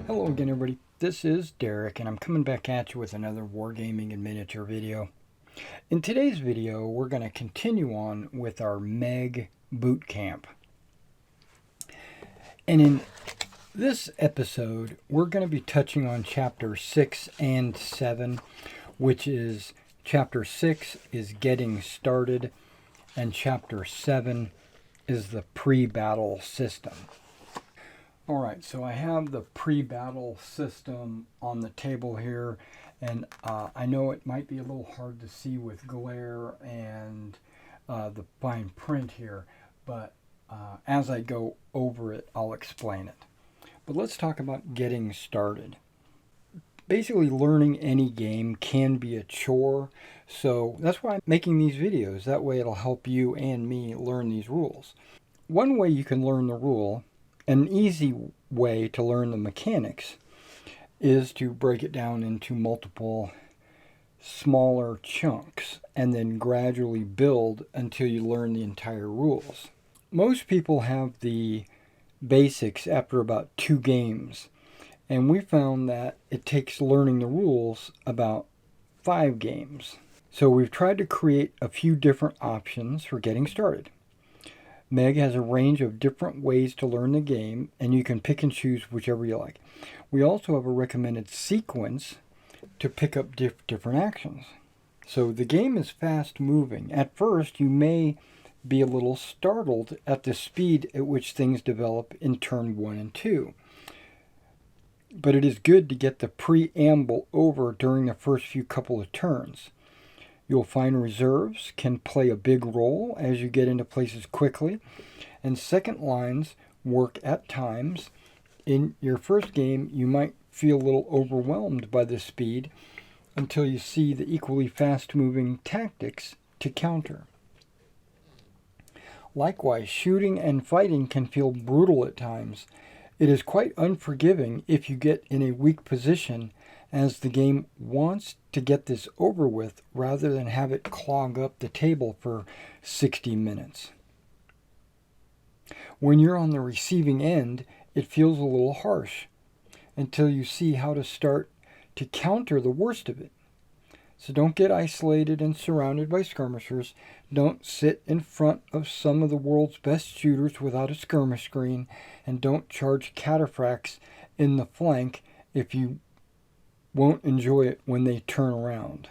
Hello again, everybody. This is Derek, and I'm coming back at you with another Wargaming and miniature video. In today's video, we're going to continue on with our MeG boot camp. And in this episode, we're going to be touching on Chapter 6 and 7, which is Chapter 6 is Getting Started, and Chapter 7 is the Pre-Battle System. Alright, so I have the pre-battle system on the table here, and I know it might be a little hard to see with glare and the fine print here, but as I go over it, I'll explain it. But let's talk about getting started. Basically, learning any game can be a chore, so that's why I'm making these videos. That way it'll help you and me learn these rules. One way you can learn the rule, an easy way to learn the mechanics, is to break it down into multiple smaller chunks and then gradually build until you learn the entire rules. Most people have the basics after about 2 games, and we found that it takes learning the rules about 5 games. So we've tried to create a few different options for getting started. MeG has a range of different ways to learn the game, and you can pick and choose whichever you like. We also have a recommended sequence to pick up different actions. So the game is fast moving. At first, you may be a little startled at the speed at which things develop in turn 1 and 2. But it is good to get the preamble over during the first few couple of turns. You'll find reserves can play a big role as you get into places quickly, and second lines work at times. In your first game, you might feel a little overwhelmed by the speed until you see the equally fast-moving tactics to counter. Likewise, shooting and fighting can feel brutal at times. It is quite unforgiving if you get in a weak position, as the game wants to get this over with rather than have it clog up the table for 60 minutes. When you're on the receiving end, it feels a little harsh until you see how to start to counter the worst of it. So don't get isolated and surrounded by skirmishers. Don't sit in front of some of the world's best shooters without a skirmish screen, and don't charge cataphracts in the flank if you won't enjoy it when they turn around.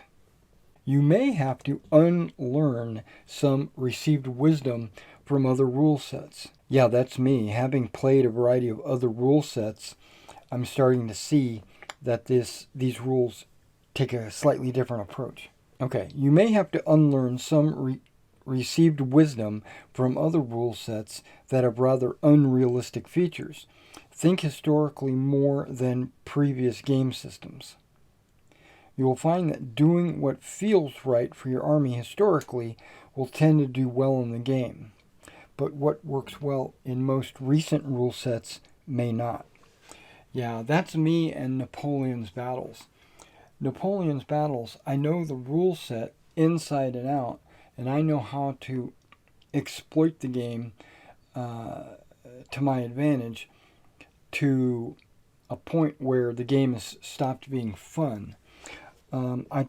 You may have to unlearn some received wisdom from other rule sets. Yeah, that's me. Having played a variety of other rule sets, I'm starting to see that these rules take a slightly different approach. Okay, you may have to unlearn some received wisdom from other rule sets that have rather unrealistic features. Think historically more than previous game systems. You will find that doing what feels right for your army historically will tend to do well in the game, but what works well in most recent rule sets may not. Yeah, that's me and Napoleon's Battles. Napoleon's Battles, I know the rule set inside and out, and I know how to exploit the game to my advantage, to a point where the game has stopped being fun. I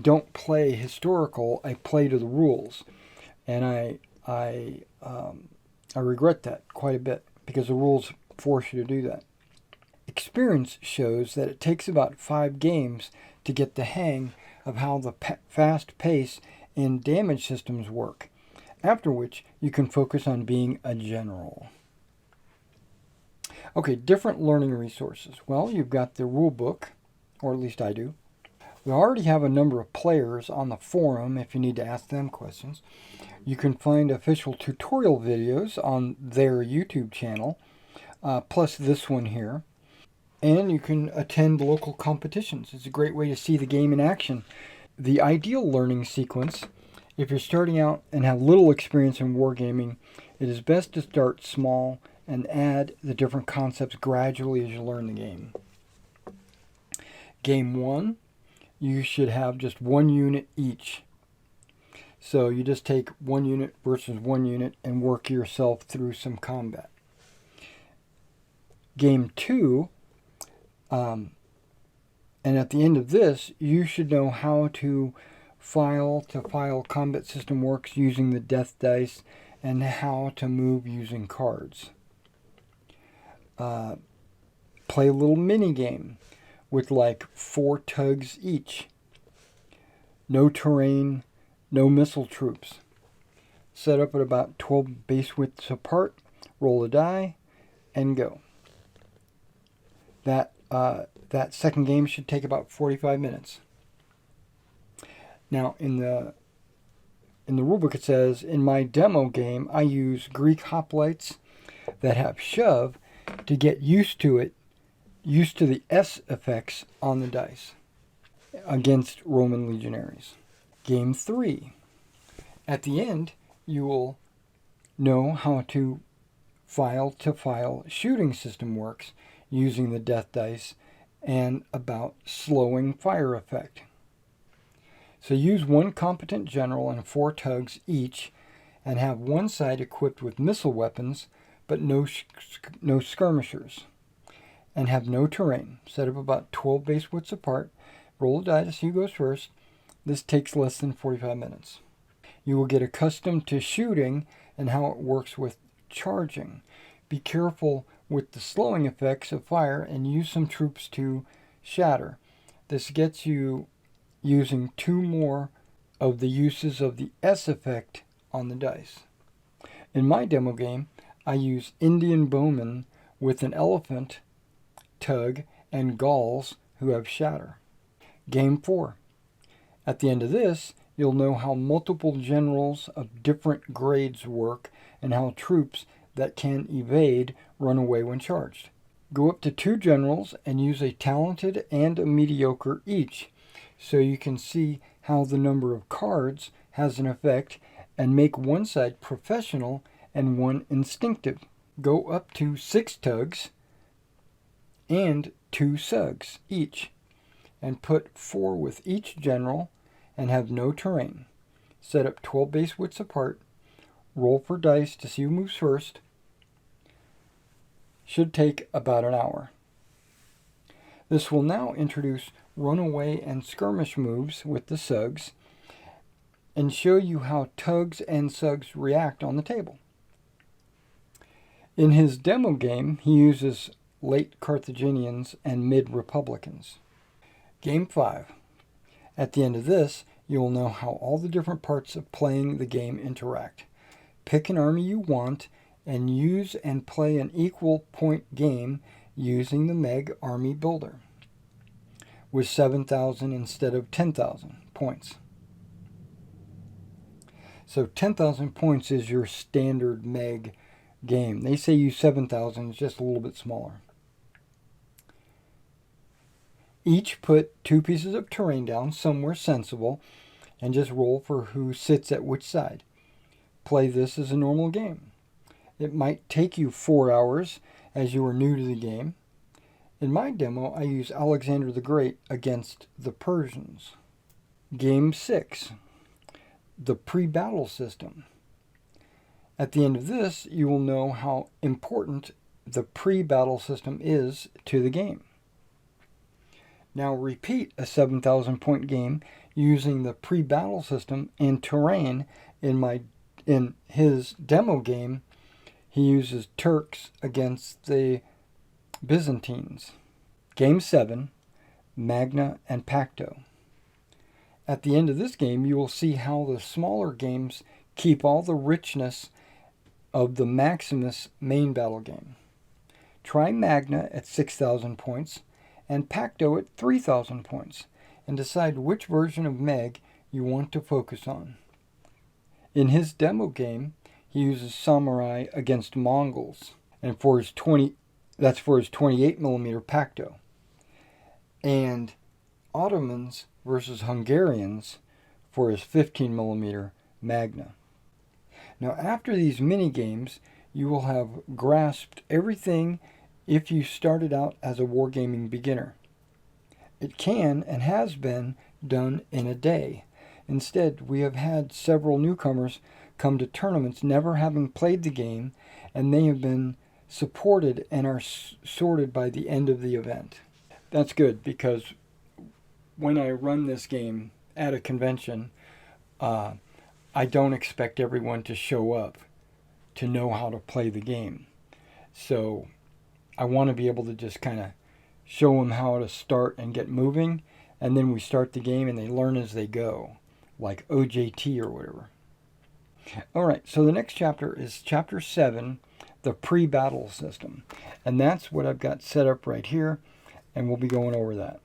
don't play historical. I play to the rules, and I regret that quite a bit because the rules force you to do that. Experience shows that it takes about 5 games to get the hang of how the fast pace and damage systems work, after which you can focus on being a general. Okay, different learning resources. Well, you've got the rule book, or at least I do. We already have a number of players on the forum if you need to ask them questions. You can find official tutorial videos on their YouTube channel, plus this one here. And you can attend local competitions. It's a great way to see the game in action. The ideal learning sequence, if you're starting out and have little experience in wargaming, it is best to start small and add the different concepts gradually as you learn the game. Game 1, you should have just 1 unit each. So you just take 1 unit versus 1 unit and work yourself through some combat. Game 2, And at the end of this, you should know how to file combat system works using the death dice and how to move using cards. Play a little mini game with like 4 tugs each. No terrain, no missile troops. Set up at about 12 base widths apart. Roll a die and go. That second game should take about 45 minutes. Now in the rulebook it says, in my demo game I use Greek hoplites that have shove to get used to the S effects on the dice against Roman legionaries. Game 3. At the end, you will know how to file shooting system works using the death dice and about slowing fire effect. So use 1 competent general and 4 tugs each and have one side equipped with missile weapons but no skirmishers, and have no terrain. Set up about 12 base widths apart. Roll a die to see who goes first. This takes less than 45 minutes. You will get accustomed to shooting and how it works with charging. Be careful with the slowing effects of fire and use some troops to shatter. This gets you using 2 more of the uses of the S effect on the dice. In my demo game, I use Indian bowmen with an elephant tug and Gauls who have shatter. Game 4. At the end of this, you'll know how multiple generals of different grades work and how troops that can evade run away when charged. Go up to 2 generals and use a talented and a mediocre each, so you can see how the number of cards has an effect, and make one side professional and one instinctive. Go up to 6 tugs and 2 sugs each, and put 4 with each general and have no terrain. Set up 12 base widths apart. Roll for dice to see who moves first. Should take about an hour. This will now introduce runaway and skirmish moves with the sugs and show you how tugs and sugs react on the table. In his demo game, he uses late Carthaginians and mid-Republicans. Game 5. At the end of this, you will know how all the different parts of playing the game interact. Pick an army you want and use and play an equal point game using the MeG Army Builder with 7,000 instead of 10,000 points. So 10,000 points is your standard MeG game. They say use 7,000, it's just a little bit smaller. Each put 2 pieces of terrain down somewhere sensible and just roll for who sits at which side. Play this as a normal game. It might take you 4 hours as you are new to the game. In my demo, I use Alexander the Great against the Persians. Game 6. The pre-battle system. At the end of this, you will know how important the pre-battle system is to the game. Now repeat a 7,000 point game using the pre-battle system and terrain. In his demo game, he uses Turks against the Byzantines. Game 7, Magna and Pacto. At the end of this game, you will see how the smaller games keep all the richness of the Maximus main battle game. Try Magna at 6,000 points and Pacto at 3,000 points and decide which version of MeG you want to focus on. In his demo game, he uses Samurai against Mongols, and that's for his 28mm Pacto, and Ottomans versus Hungarians for his 15mm Magna. Now after these mini games, you will have grasped everything if you started out as a wargaming beginner. It can and has been done in a day. Instead, we have had several newcomers come to tournaments never having played the game, and they have been supported and are sorted by the end of the event. That's good, because when I run this game at a convention, I don't expect everyone to show up to know how to play the game. So I want to be able to just kind of show them how to start and get moving, and then we start the game and they learn as they go, like OJT or whatever. All right, so the next chapter is chapter 7, the pre-battle system. And that's what I've got set up right here, and we'll be going over that.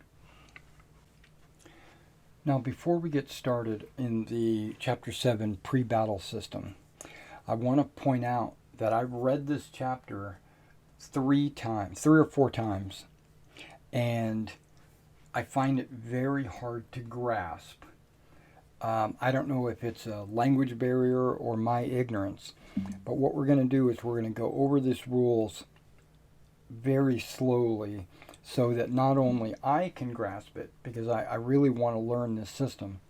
Now, before we get started in the chapter 7 pre-battle system, I want to point out that I've read this chapter 3 or 4 times, and I find it very hard to grasp. I don't know if it's a language barrier or my ignorance, but what we're going to do is we're going to go over these rules very slowly so that not only I can grasp it, because I really want to learn this system,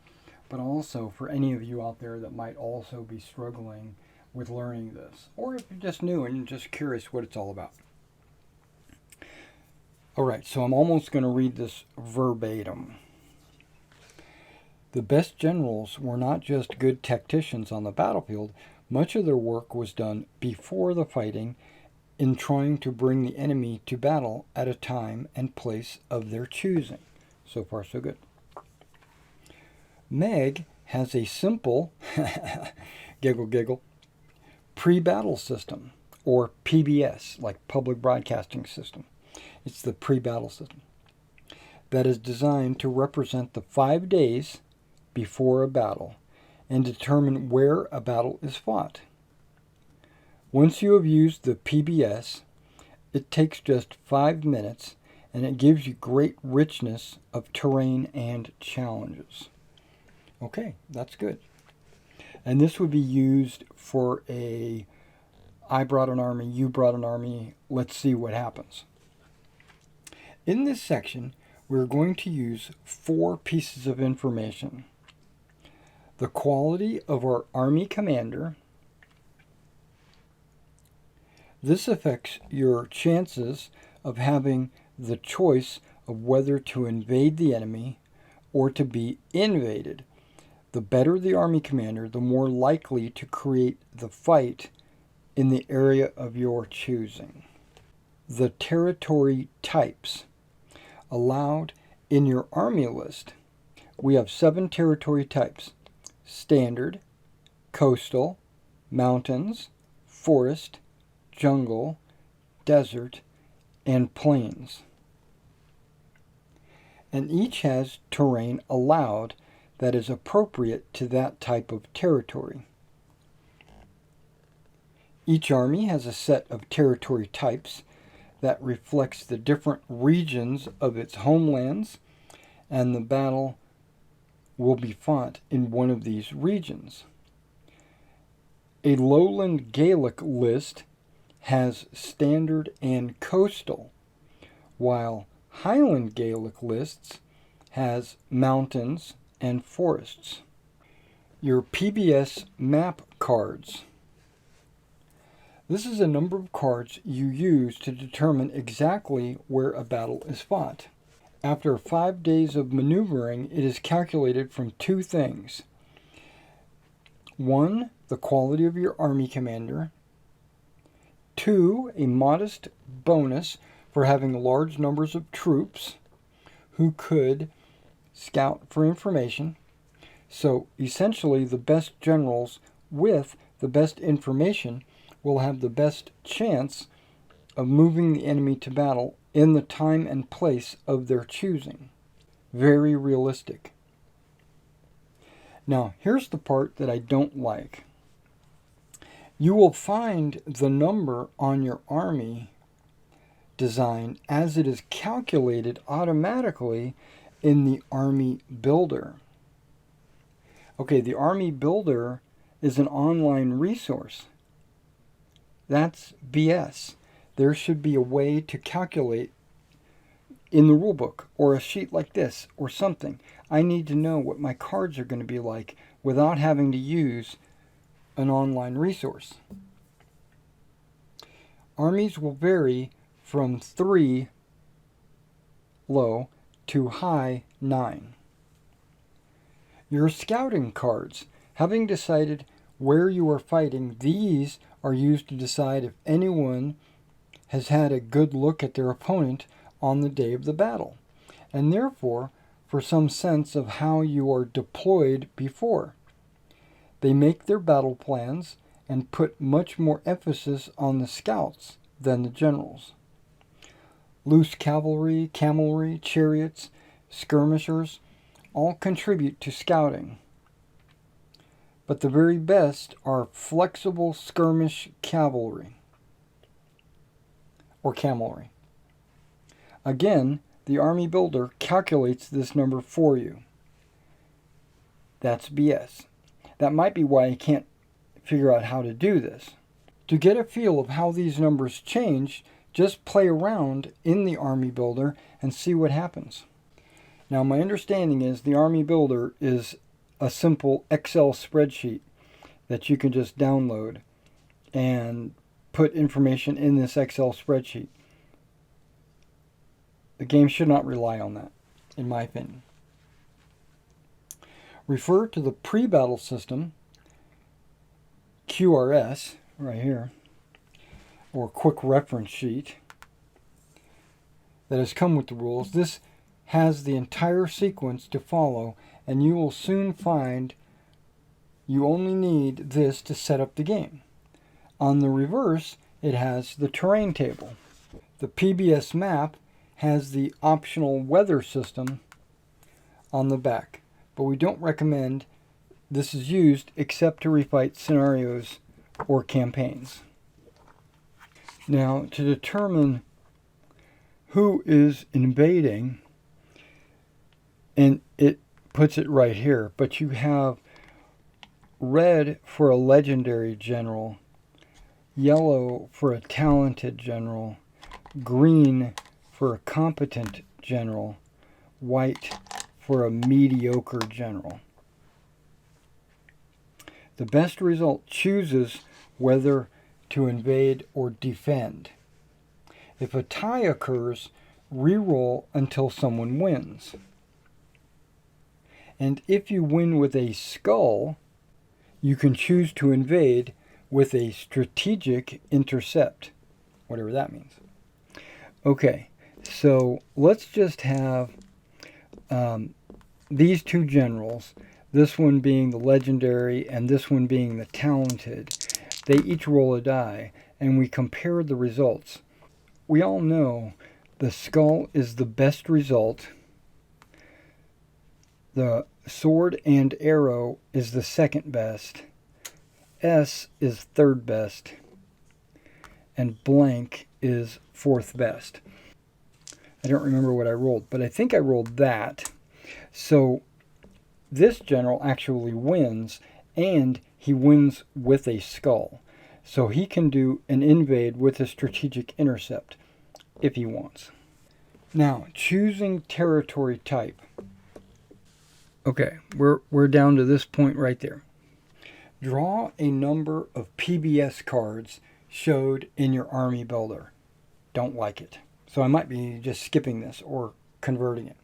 but also for any of you out there that might also be struggling with learning this, or if you're just new and you're just curious what it's all about. All right, so I'm almost going to read this verbatim. The best generals were not just good tacticians on the battlefield. Much of their work was done before the fighting in trying to bring the enemy to battle at a time and place of their choosing. So far, so good. MeG has a simple, giggle giggle, pre-battle system, or PBS, like public broadcasting system. It's the pre-battle system that is designed to represent the 5 days before a battle and determine where a battle is fought. Once you have used the PBS, it takes just 5 minutes, and it gives you great richness of terrain and challenges. Okay, that's good. And this would be used for I brought an army, you brought an army, let's see what happens. In this section, we're going to use 4 pieces of information. The quality of our army commander. This affects your chances of having the choice of whether to invade the enemy or to be invaded. The better the army commander, the more likely to create the fight in the area of your choosing. The territory types allowed in your army list. We have 7 territory types: standard, coastal, mountains, forest, jungle, desert, and plains. And each has terrain allowed that is appropriate to that type of territory. Each army has a set of territory types that reflects the different regions of its homelands, and the battle will be fought in one of these regions. A lowland Gaelic list has standard and coastal, while Highland Gaelic lists has mountains and forests. Your PBS map cards. This is a number of cards you use to determine exactly where a battle is fought. After 5 days of maneuvering, it is calculated from 2 things. 1, the quality of your army commander. 2, a modest bonus for having large numbers of troops who could scout for information. So essentially, the best generals with the best information will have the best chance of moving the enemy to battle in the time and place of their choosing. Very realistic. Now, here's the part that I don't like. You will find the number on your army design as it is calculated automatically in the Army Builder. Okay, the Army Builder is an online resource. That's BS. There should be a way to calculate in the rulebook, or a sheet like this, or something. I need to know what my cards are going to be like without having to use an online resource. Armies will vary from 3 low to high 9. Your scouting cards. Having decided where you are fighting, these are used to decide if anyone has had a good look at their opponent on the day of the battle, and therefore for some sense of how you are deployed before. They make their battle plans and put much more emphasis on the scouts than the generals. Loose cavalry, chariots, skirmishers all contribute to scouting. But the very best are flexible skirmish cavalry or camelry. Again, the army builder calculates this number for you. That's BS. That might be why I can't figure out how to do this. To get a feel of how these numbers change, just play around in the army builder and see what happens. Now, my understanding is the army builder is a simple Excel spreadsheet that you can just download and put information in this Excel spreadsheet. The game should not rely on that, in my opinion. Refer to the pre-battle system, QRS, right here, or quick reference sheet that has come with the rules. This has the entire sequence to follow, and you will soon find you only need this to set up the game. On the reverse, it has the terrain table. The PBS map has the optional weather system on the back, but we don't recommend this is used except to refight scenarios or campaigns. Now, to determine who is invading, and it puts it right here, but you have red for a legendary general, yellow for a talented general, green for a competent general, white for a mediocre general. The best result chooses whether to invade or defend. If a tie occurs, re-roll until someone wins. And if you win with a skull, you can choose to invade with a strategic intercept, whatever that means. Okay, so let's just have these two generals, this one being the legendary and this one being the talented. They each roll a die, and we compare the results. We all know the skull is the best result. The sword and arrow is the second best. S is third best. And blank is fourth best. I don't remember what I rolled, but I think I rolled that. So this general actually wins, and he wins with a skull. So he can do an invade with a strategic intercept if he wants. Now, choosing territory type. Okay, we're down to this point right there. Draw a number of PBS cards showed in your army builder. Don't like it. So I might be just skipping this or converting it.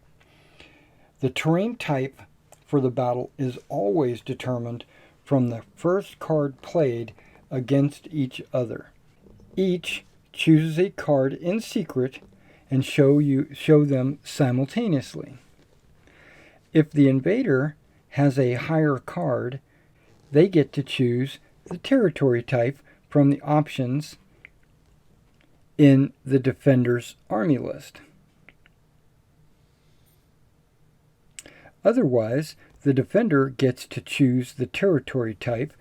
The terrain type for the battle is always determined from the first card played against each other. Each chooses a card in secret and show them simultaneously. If the invader has a higher card, they get to choose the territory type from the options in the defender's army list. Otherwise, the defender gets to choose the territory type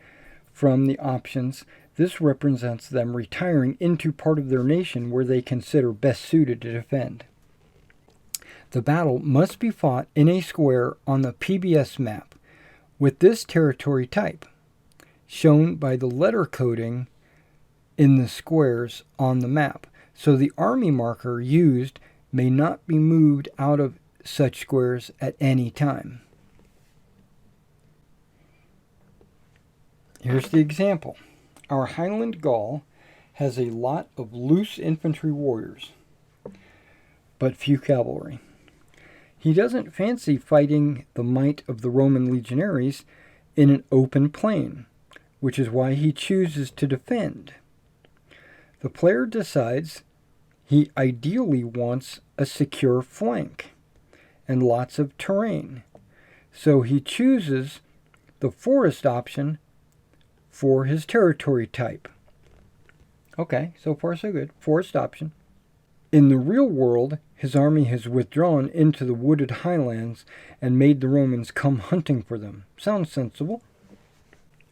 from the options. This represents them retiring into part of their nation where they consider best suited to defend. The battle must be fought in a square on the PBS map with this territory type, shown by the letter coding in the squares on the map. So the army marker used may not be moved out of such squares at any time. Here's the example. Our Highland Gaul has a lot of loose infantry warriors, but few cavalry. He doesn't fancy fighting the might of the Roman legionaries in an open plain, which is why he chooses to defend. The player decides he ideally wants a secure flank and lots of terrain, so he chooses the forest option for his territory type. Okay, so far so good. Forest option. In the real world, his army has withdrawn into the wooded highlands and made the Romans come hunting for them. Sounds sensible.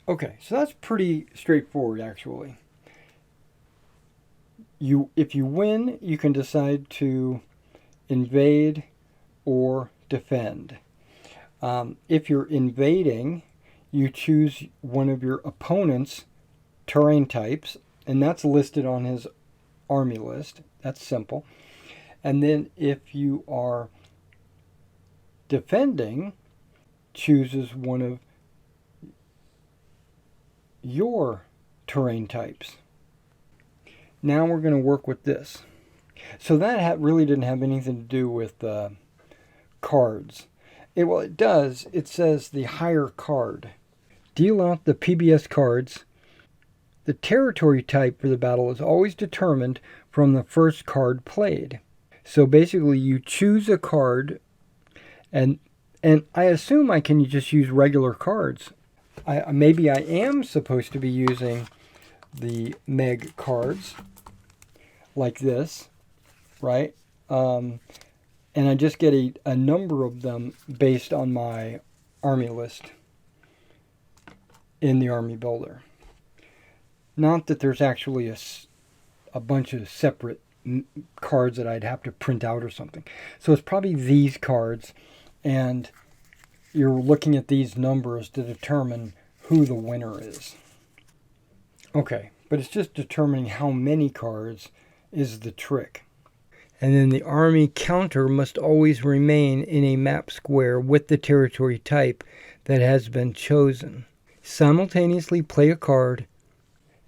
Okay, so that's pretty straightforward, actually. If you win, you can decide to invade or defend. If you're invading, you choose one of your opponent's terrain types, and that's listed on his army list. That's simple. And then if you are defending, chooses one of your terrain types. Now we're going to work with this. So that really didn't have anything to do with cards. Well, it does. It says the higher card. Deal out the PBS cards. The territory type for the battle is always determined from the first card played. So basically you choose a card, and I assume I can just use regular cards. Maybe I am supposed to be using the MeG cards like this, right? And I just get a number of them based on my army list in the army builder. Not that there's actually a bunch of separate cards that I'd have to print out or something. So it's probably these cards, and you're looking at these numbers to determine who the winner is. Okay, but it's just determining how many cards is the trick. And then the army counter must always remain in a map square with the territory type that has been chosen. Simultaneously play a card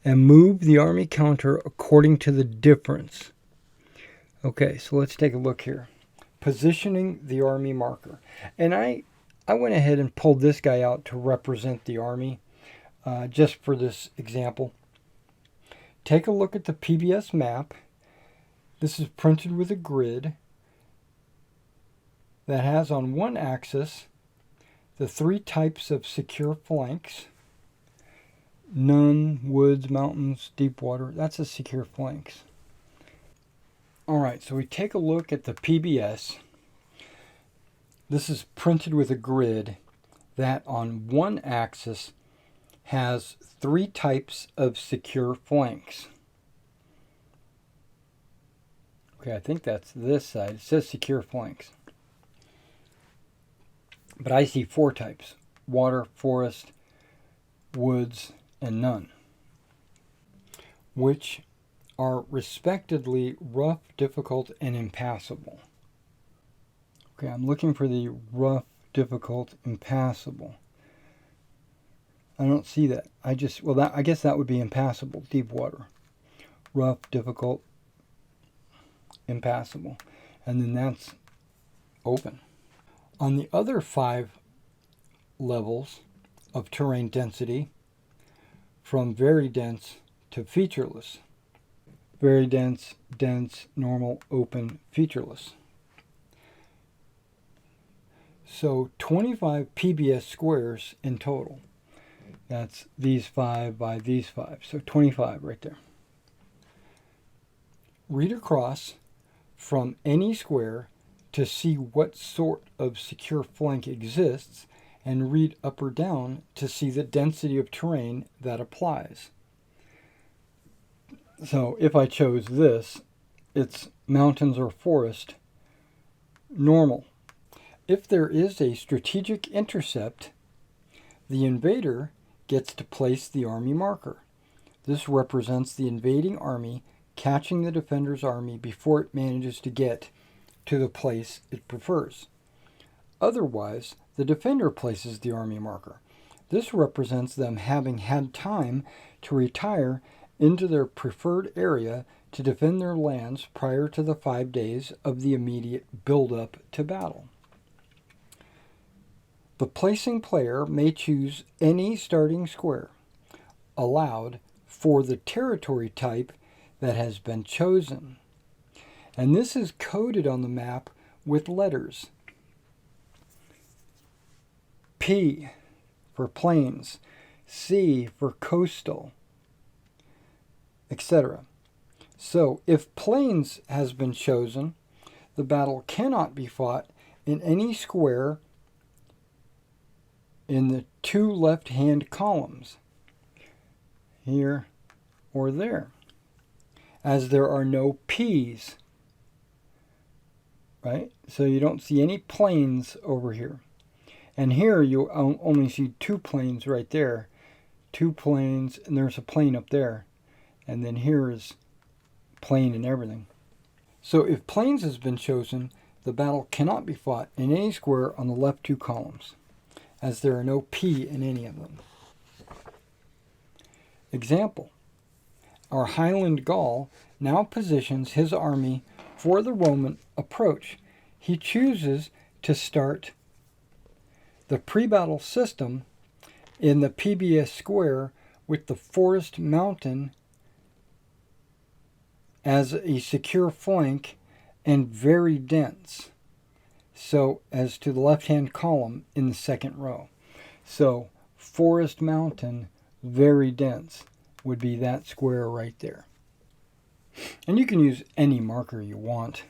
and move the army counter according to the difference. Okay, so let's take a look here. Positioning the army marker. And I went ahead and pulled this guy out to represent the army, just for this example. Take a look at the PBS map. This is printed with a grid that has on one axis the three types of secure flanks. None, woods, mountains, deep water. That's the secure flanks. Alright, so we take a look at the PBS. This is printed with a grid that on one axis has three types of secure flanks. Okay, I think that's this side. It says secure flanks. But I see four types: water, forest, woods, and none, which are respectively rough, difficult, and impassable. Okay, I'm looking for the rough, difficult, impassable. I don't see that. I guess that would be impassable, deep water. Rough, difficult, impassable. And then that's open. On the other 5 levels of terrain density, from very dense to featureless. Very dense, dense, normal, open, featureless. So 25 PBS squares in total. That's these 5 by these 5. So 25 right there. Read across from any square to see what sort of secure flank exists, and read up or down to see the density of terrain that applies. So if I chose this, it's mountains or forest, normal. If there is a strategic intercept, the invader gets to place the army marker. This represents the invading army catching the defender's army before it manages to get to the place it prefers. Otherwise, the defender places the army marker. This represents them having had time to retire into their preferred area to defend their lands prior to the 5 days of the immediate build-up to battle. The placing player may choose any starting square allowed for the territory type that has been chosen. And this is coded on the map with letters. P for plains, C for coastal, etc. So if plains has been chosen, the battle cannot be fought in any square in the two left-hand columns, here or there, as there are no P's, right? So you don't see any plains over here. And here you only see two plains right there. Two plains, and there's a plain up there. And then here is plain and everything. So if plains has been chosen, the battle cannot be fought in any square on the left two columns, as there are no P in any of them. Example: our Highland Gaul now positions his army for the Roman approach. He chooses to start the pre-battle system in the PBS square with the Forest Mountain as a secure flank and very dense. So as to the left-hand column in the second row. So Forest Mountain, very dense, would be that square right there. And you can use any marker you want.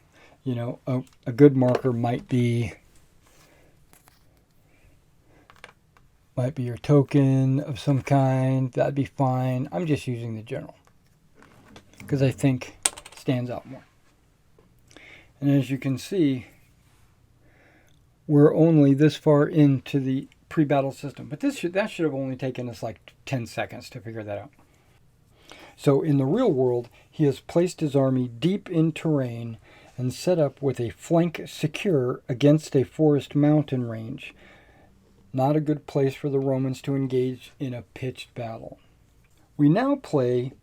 You know, a good marker might be your token of some kind. That'd be fine. I'm just using the general because I think it stands out more. And as you can see, we're only this far into the pre-battle system. But that should have only taken us like 10 seconds to figure that out. So in the real world, he has placed his army deep in terrain and set up with a flank secure against a forest mountain range. Not a good place for the Romans to engage in a pitched battle. We now play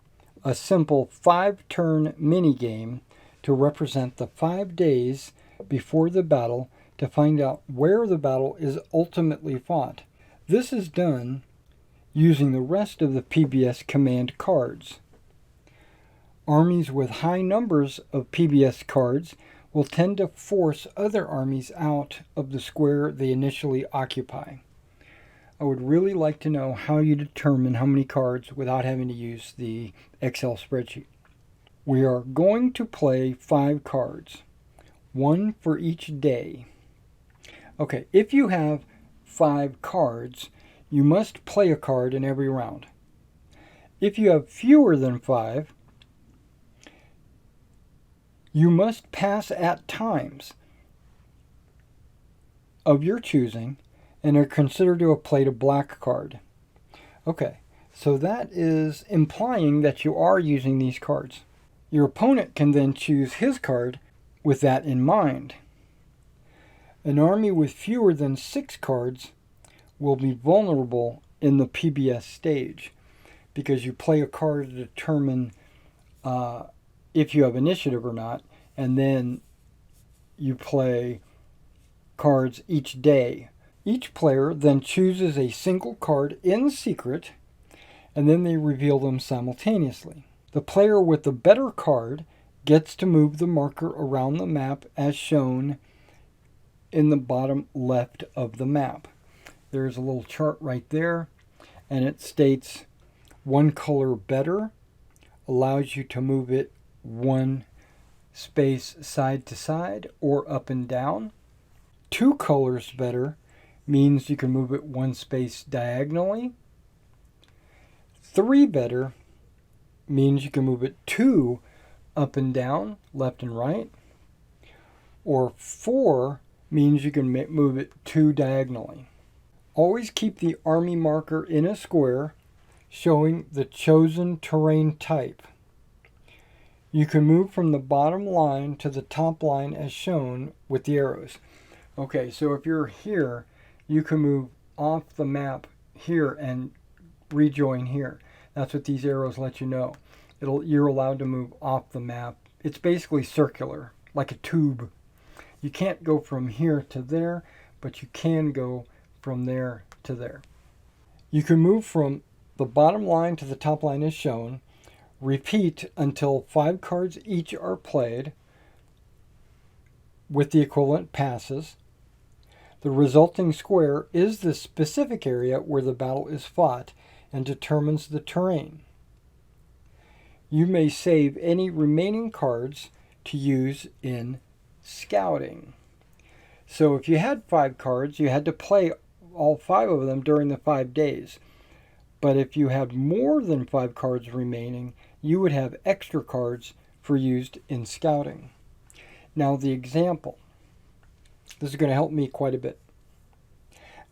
a simple 5-turn mini-game to represent the 5 days before the battle to find out where the battle is ultimately fought. This is done using the rest of the PBS command cards. Armies with high numbers of PBS cards will tend to force other armies out of the square they initially occupy. I would really like to know how you determine how many cards without having to use the Excel spreadsheet. We are going to play 5 cards, 1 for each day. Okay, if you have 5 cards, you must play a card in every round. If you have fewer than 5, you must pass at times of your choosing and are considered to have played a black card. Okay, so that is implying that you are using these cards. Your opponent can then choose his card with that in mind. An army with fewer than 6 cards will be vulnerable in the PBS stage because you play a card to determine if you have initiative or not, and then you play cards each day. Each player then chooses a single card in secret, and then they reveal them simultaneously. The player with the better card gets to move the marker around the map as shown in the bottom left of the map. There's a little chart right there, and it states one color better allows you to move it 1 space side to side or up and down. 2 colors better means you can move it 1 space diagonally. 3 better means you can move it 2 up and down, left and right. Or 4 means you can move it 2 diagonally. Always keep the army marker in a square showing the chosen terrain type. You can move from the bottom line to the top line as shown with the arrows. Okay, so if you're here, you can move off the map here and rejoin here. That's what these arrows let you know. You're allowed to move off the map. It's basically circular, like a tube. You can't go from here to there, but you can go from there to there. You can move from the bottom line to the top line as shown. Repeat until 5 cards each are played with the equivalent passes. The resulting square is the specific area where the battle is fought and determines the terrain. You may save any remaining cards to use in scouting. So if you had 5 cards, you had to play all 5 of them during the 5 days. But if you had more than 5 cards remaining, you would have extra cards for used in scouting. Now the example. This is going to help me quite a bit.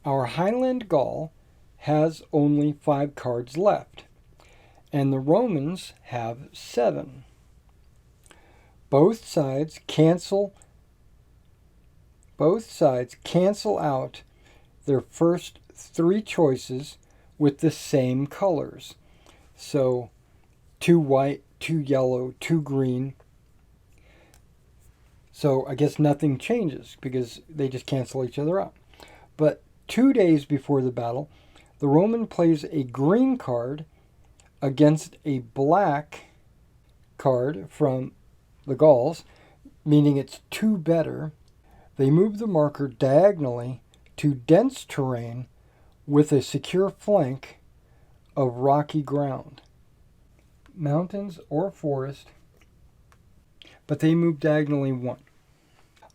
Our Highland Gaul has only 5 cards left, and the Romans have 7. Both sides cancel out their first 3 choices with the same colors. So 2 white, 2 yellow, 2 green. So I guess nothing changes because they just cancel each other out. But 2 days before the battle, the Roman plays a green card against a black card from the Gauls, meaning it's 2 better. They move the marker diagonally to dense terrain with a secure flank of rocky ground, mountains or forest, but they move diagonally 1.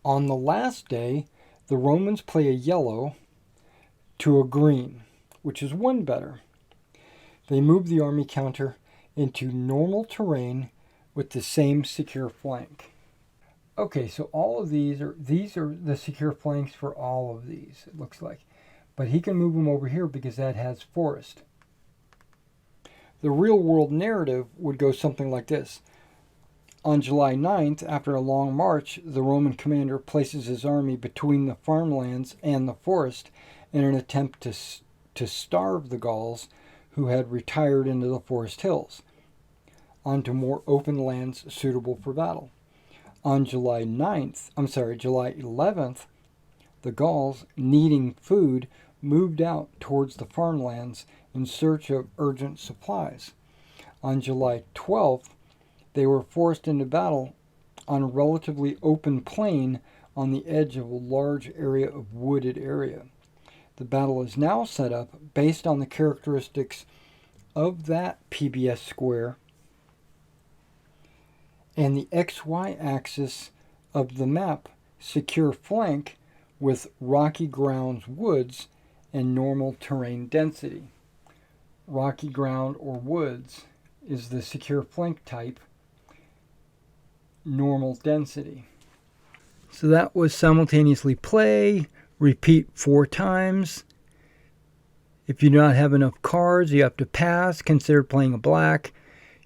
On the last day, the Romans play a yellow to a green, which is 1 better. They move the army counter into normal terrain with the same secure flank. Okay, so all of these are the secure flanks for all of these, it looks like. But he can move them over here because that has forest. The real world narrative would go something like this. On July 9th, after a long march, the Roman commander places his army between the farmlands and the forest in an attempt to starve the Gauls who had retired into the forest hills onto more open lands suitable for battle. On July 11th, the Gauls, needing food, moved out towards the farmlands in search of urgent supplies. On July 12th, they were forced into battle on a relatively open plain on the edge of a large area of wooded area. The battle is now set up based on the characteristics of that PBS square and the XY axis of the map secure flank with rocky grounds, woods, and normal terrain density. Rocky ground or woods is the secure flank type, normal density. So that was simultaneously play, repeat 4 times. If you do not have enough cards, you have to pass, consider playing a black.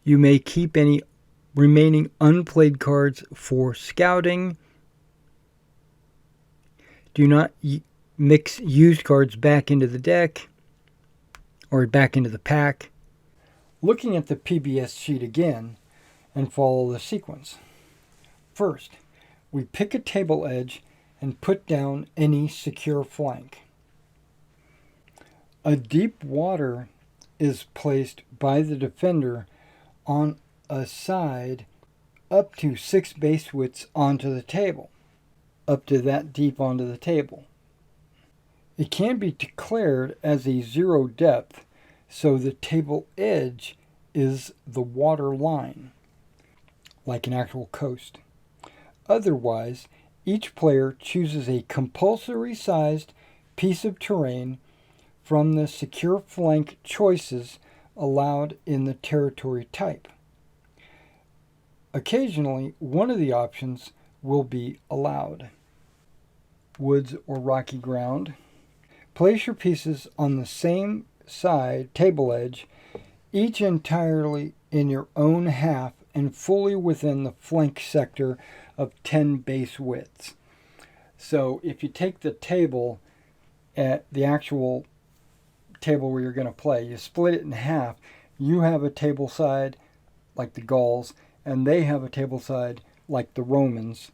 You may keep any remaining unplayed cards for scouting. Do not mix used cards back into the deck or back into the pack. Looking at the PBS sheet again and follow the sequence. First, we pick a table edge and put down any secure flank. A deep water is placed by the defender on a side up to 6 base widths onto the table, up to that deep onto the table. It can be declared as a 0 depth, so the table edge is the water line, like an actual coast. Otherwise, each player chooses a compulsory sized piece of terrain from the secure flank choices allowed in the territory type. Occasionally, one of the options will be allowed. Woods or rocky ground. Place your pieces on the same side, table edge, each entirely in your own half and fully within the flank sector of 10 base widths. So if you take the table at the actual table where you're going to play, you split it in half, you have a table side like the Gauls, and they have a table side like the Romans,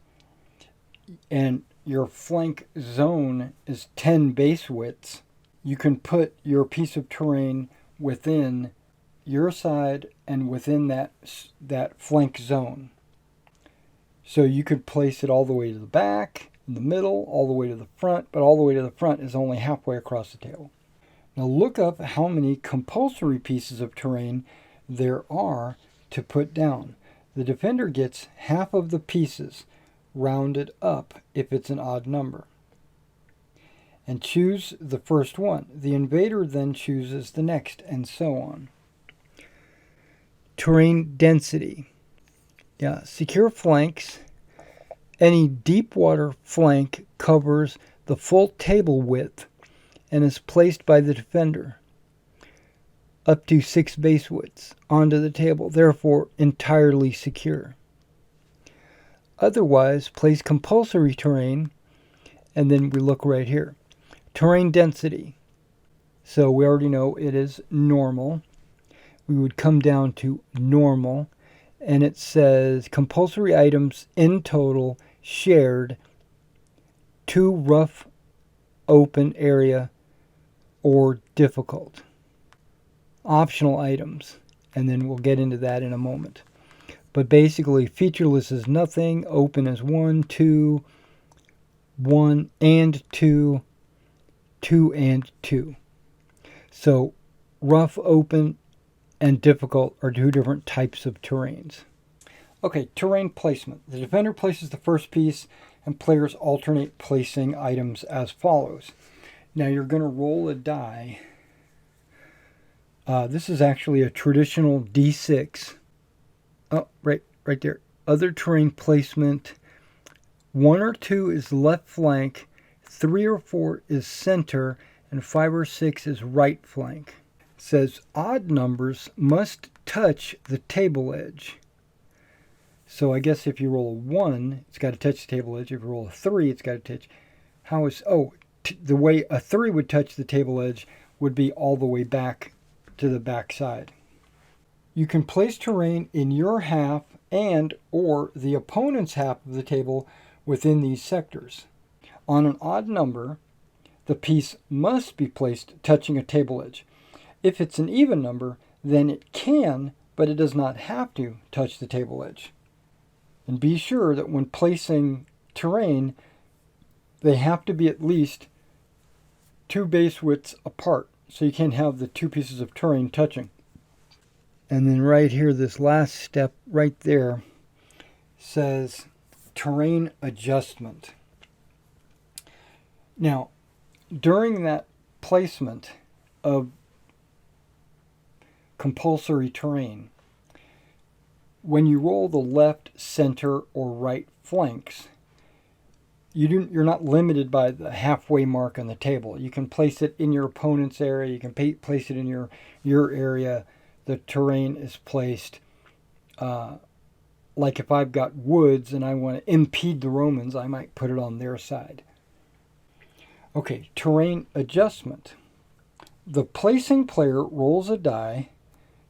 and your flank zone is 10 base widths, you can put your piece of terrain within your side and within that flank zone. So you could place it all the way to the back, in the middle, all the way to the front, but all the way to the front is only halfway across the table. Now look up how many compulsory pieces of terrain there are to put down. The defender gets half of the pieces, rounded up if it's an odd number. And choose the first one. The invader then chooses the next, and so on. Terrain density. Yeah, secure flanks. Any deep water flank covers the full table width and is placed by the defender up to 6 base widths onto the table, therefore entirely secure. Otherwise, place compulsory terrain, and then we look right here. Terrain density. So we already know it is normal. We would come down to normal, and it says compulsory items in total shared 2 rough open area or difficult. Optional items, and then we'll get into that in a moment. But basically, featureless is nothing, open is 1, 2, 1 and 2, 2 and 2. So rough, open, and difficult are 2 different types of terrains. Okay, terrain placement. The defender places the first piece, and players alternate placing items as follows. Now you're going to roll a die. This is actually a traditional D6. Oh, right there. Other terrain placement. 1 or 2 is left flank, 3 or 4 is center, and 5 or 6 is right flank. It says odd numbers must touch the table edge. So I guess if you roll a 1, it's got to touch the table edge. If you roll a 3, it's got to touch. The way a 3 would touch the table edge would be all the way back to the back side. You can place terrain in your half and or the opponent's half of the table within these sectors. On an odd number, the piece must be placed touching a table edge. If it's an even number, then it can, but it does not have to touch the table edge. And be sure that when placing terrain, they have to be at least 2 base widths apart. So you can't have the 2 pieces of terrain touching. And then right here, this last step right there says terrain adjustment. Now, during that placement of compulsory terrain, when you roll the left, center, or right flanks, you're not limited by the halfway mark on the table. You can place it in your opponent's area. You can place it in your area. The terrain is placed. Like if I've got woods and I want to impede the Romans, I might put it on their side. Okay, terrain adjustment. The placing player rolls a die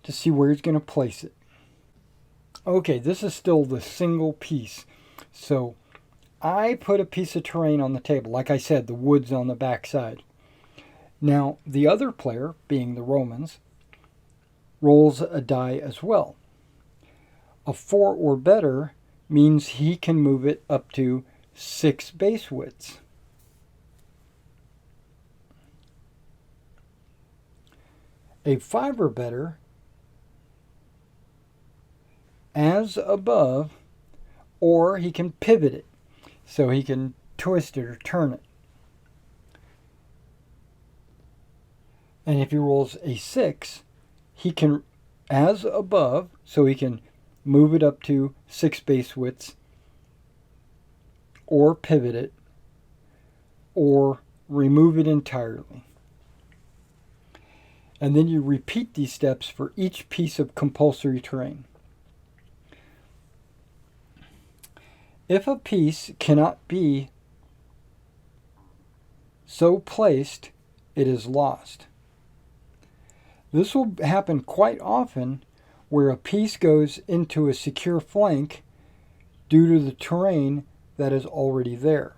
to see where he's going to place it. Okay, this is still the single piece. So I put a piece of terrain on the table. Like I said, the woods on the back side. Now, the other player, being the Romans, rolls a die as well. A 4 or better means he can move it up to 6 base widths. A 5 or better, as above, or he can pivot it. So he can twist it or turn it. And if he rolls a 6, he can, as above, so he can move it up to 6 base widths, or pivot it, or remove it entirely. And then you repeat these steps for each piece of compulsory terrain. If a piece cannot be so placed, it is lost. This will happen quite often where a piece goes into a secure flank due to the terrain that is already there.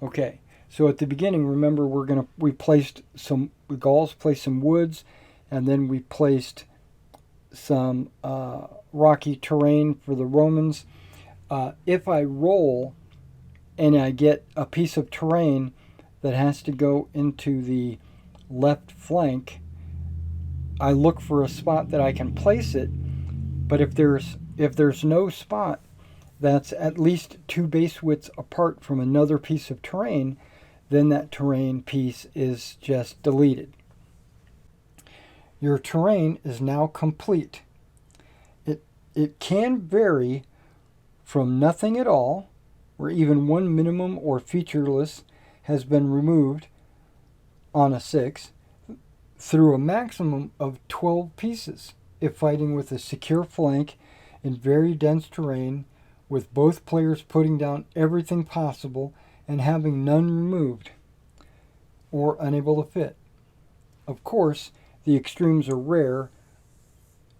Okay, So at the beginning, remember, we placed some, the Gauls placed some woods, and then we placed some rocky terrain for the Romans. If I roll and I get a piece of terrain that has to go into the left flank, I look for a spot that I can place it. But if there's no spot that's at least 2 base widths apart from another piece of terrain, then that terrain piece is just deleted. Your terrain is now complete. It can vary from nothing at all, where even one minimum or featureless has been removed on a 6, through a maximum of 12 pieces if fighting with a secure flank in very dense terrain, with both players putting down everything possible and having none removed or unable to fit. Of course, the extremes are rare,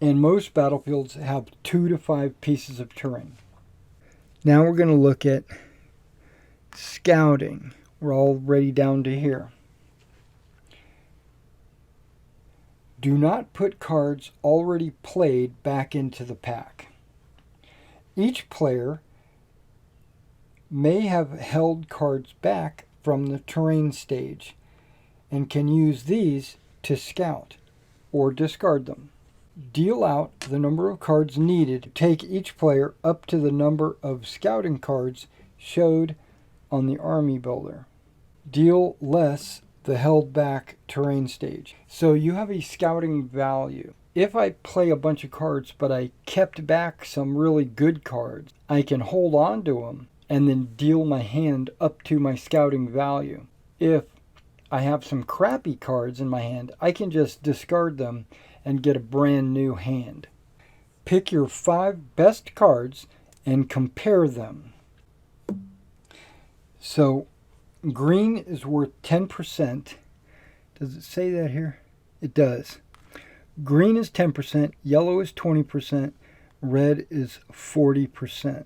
and most battlefields have 2 to 5 pieces of terrain. Now we're going to look at scouting. We're already down to here. Do not put cards already played back into the pack. Each player may have held cards back from the terrain stage and can use these to scout or discard them. Deal out the number of cards needed to take each player up to the number of scouting cards showed on the army builder. Deal less the held back terrain stage. So you have a scouting value. If I play a bunch of cards but I kept back some really good cards, I can hold on to them and then deal my hand up to my scouting value. If I have some crappy cards in my hand, I can just discard them and get a brand new hand. Pick your 5 best cards and compare them. So green is worth 10%. Does it say that here? It does. Green is 10%, yellow is 20%, red is 40%.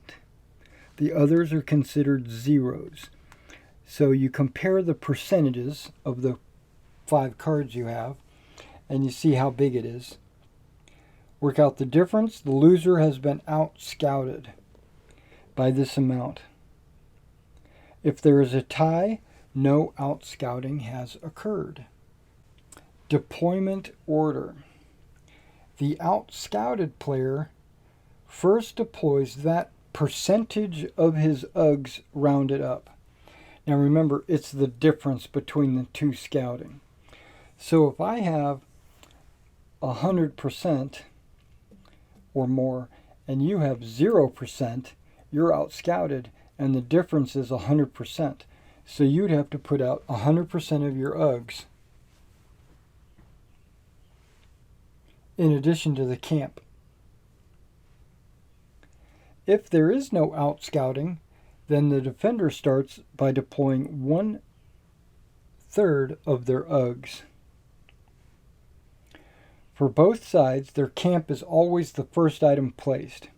The others are considered zeros. So you compare the percentages of the 5 cards you have, and you see how big it is. Work out the difference. The loser has been out-scouted by this amount. If there is a tie, no out-scouting has occurred. Deployment order. The out-scouted player first deploys that percentage of his UGs rounded up. Now remember, it's the difference between the 2 scouting. So if I have 100% or more and you have 0%, you're out-scouted, and the difference is 100%. So you'd have to put out 100% of your UGs in addition to the camp. If there is no out-scouting, then the defender starts by deploying 1/3 of their UGs. For both sides, their camp is always the first item placed.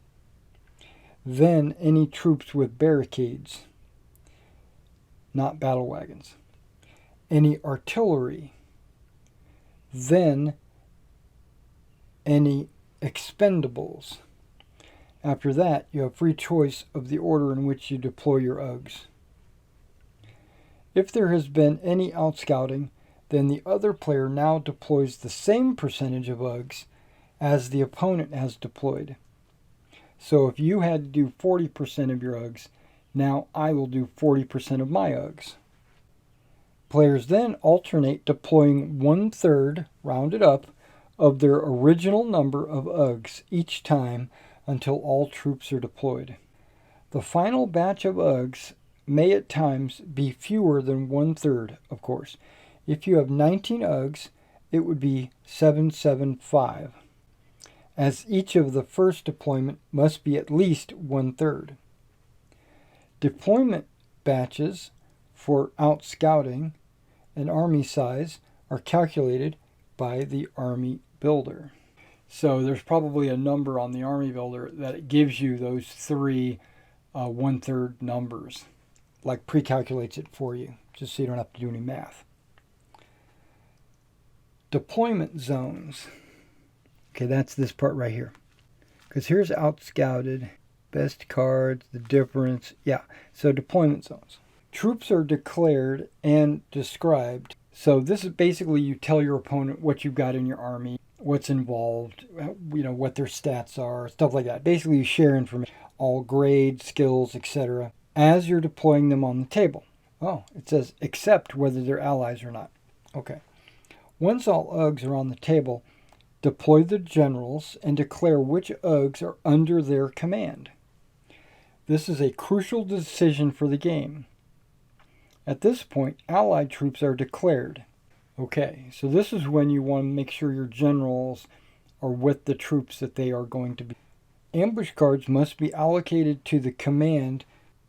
Then any troops with barricades, not battle wagons. Any artillery. Then any expendables. After that, you have free choice of the order in which you deploy your UGs. If there has been any out-scouting, then the other player now deploys the same percentage of UGs as the opponent has deployed. So if you had to do 40% of your UGs, now I will do 40% of my UGs. Players then alternate deploying 1/3, rounded up, of their original number of UGs each time until all troops are deployed. The final batch of UGs may at times be fewer than 1/3, of course. If you have 19 UGs, it would be 775, as each of the first deployment must be at least 1/3. Deployment batches for out-scouting and army size are calculated by the army builder. So there's probably a number on the army builder that gives you those 3 1/3 numbers. like pre-calculates it for you, just so you don't have to do any math. Deployment zones. Okay, that's this part right here. Because here's outscouted, best cards, the difference. Yeah, so deployment zones. Troops are declared and described. So this is basically you tell your opponent what you've got in your army, what's involved, what their stats are, stuff like that. Basically you share information, all grades, skills, etc. as you're deploying them on the table. Oh, it says except whether they're allies or not. Okay. Once all UGs are on the table, deploy the generals and declare which UGs are under their command. This is a crucial decision for the game. At this point, allied troops are declared. Okay, so this is when you want to make sure your generals are with the troops that they are going to be. Ambush cards must be allocated to the command,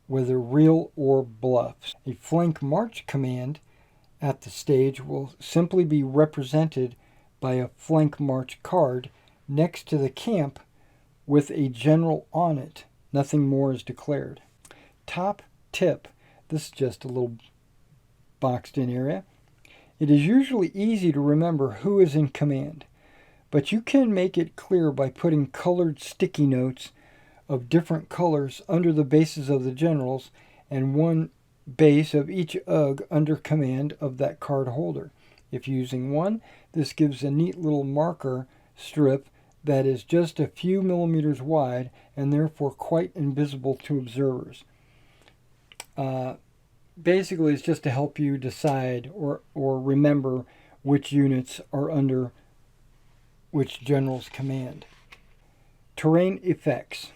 whether real or bluffs. A flank march command at the stage will simply be represented by a flank march card next to the camp with a general on it. Nothing more is declared. Top tip. This is just a little boxed in area. It is usually easy to remember who is in command, but you can make it clear by putting colored sticky notes of different colors under the bases of the generals and one base of each UG under command of that card holder. If using one, this gives a neat little marker strip that is just a few millimeters wide and therefore quite invisible to observers. Basically, it's just to help you decide or remember which units are under which general's command. Terrain effects.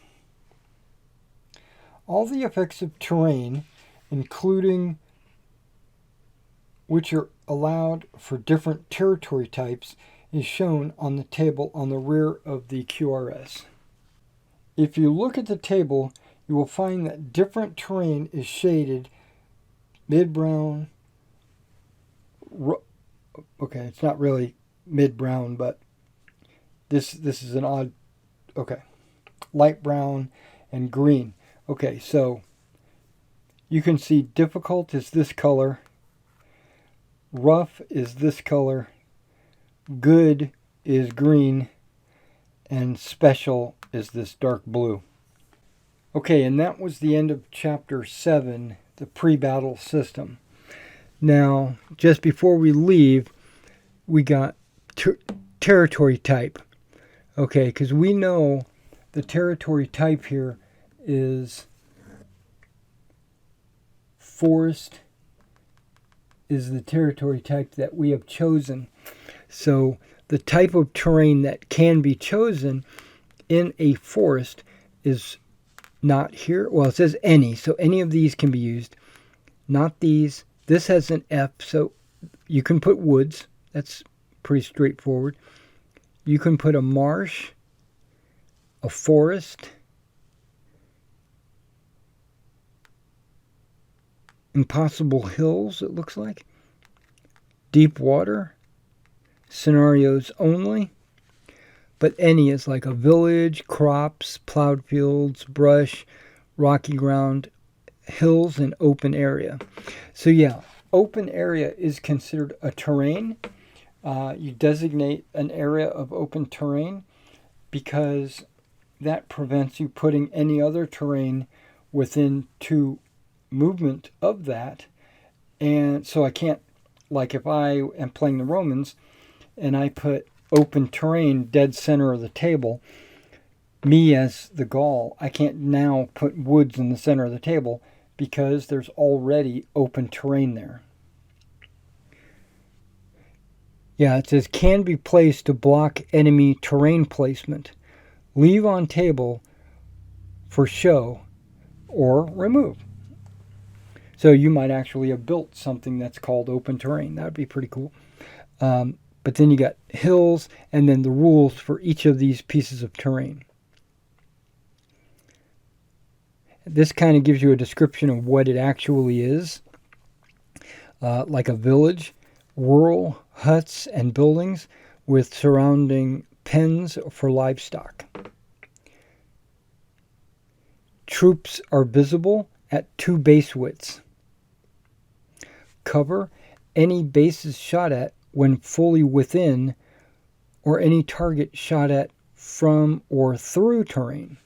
All the effects of terrain, including which are allowed for different territory types, is shown on the table on the rear of the QRS. If you look at the table, you will find that different terrain is shaded mid-brown. Okay, it's not really mid-brown, but this is an odd. Okay, light brown and green. Okay, so you can see difficult is this color, rough is this color, good is green, and special is this dark blue. Okay, and that was the end of Chapter 7, the pre-battle system. Now, just before we leave, we got territory type. Okay, because we know the territory type here is forest is the territory type that we have chosen. So the type of terrain that can be chosen in a forest is not here. Well, it says any, so any of these can be used. Not these. This has an F, so you can put woods. That's pretty straightforward. You can put a marsh, a forest, impossible hills, it looks like, deep water, scenarios only, but any is like a village, crops, plowed fields, brush, rocky ground, hills, and open area. So yeah, open area is considered a terrain. You designate an area of open terrain because that prevents you putting any other terrain within 2 movement of that. And so I can't, like if I am playing the Romans and I put open terrain dead center of the table, me as the Gaul, I can't now put woods in the center of the table because there's already open terrain there. Yeah, it says can be placed to block enemy terrain placement. Leave on table for show or remove. So you might actually have built something that's called open terrain. That would be pretty cool. But then you got hills and then the rules for each of these pieces of terrain. This kind of gives you a description of what it actually is. Like a village, rural huts and buildings with surrounding pens for livestock. Troops are visible at 2 base widths. cover. Any bases shot at when fully within, or any target shot at from or through terrain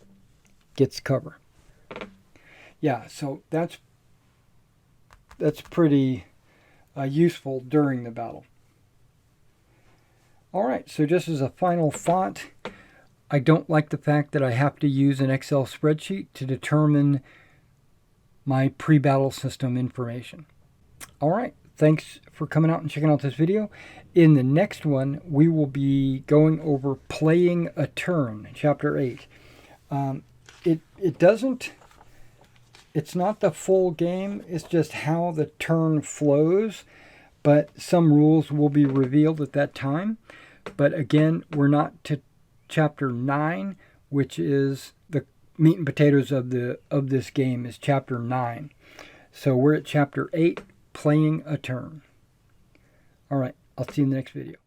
gets cover. Yeah, so that's pretty useful during the battle. Alright, so just as a final thought, I don't like the fact that I have to use an Excel spreadsheet to determine my pre-battle system information. Alright, thanks for coming out and checking out this video. In the next one, we will be going over Playing a Turn, Chapter 8. It's not the full game, it's just how the turn flows, but some rules will be revealed at that time. But again, we're not to Chapter 9, which is the meat and potatoes of this game, is Chapter 9. So we're at Chapter 8, Playing a Turn. Alright, I'll see you in the next video.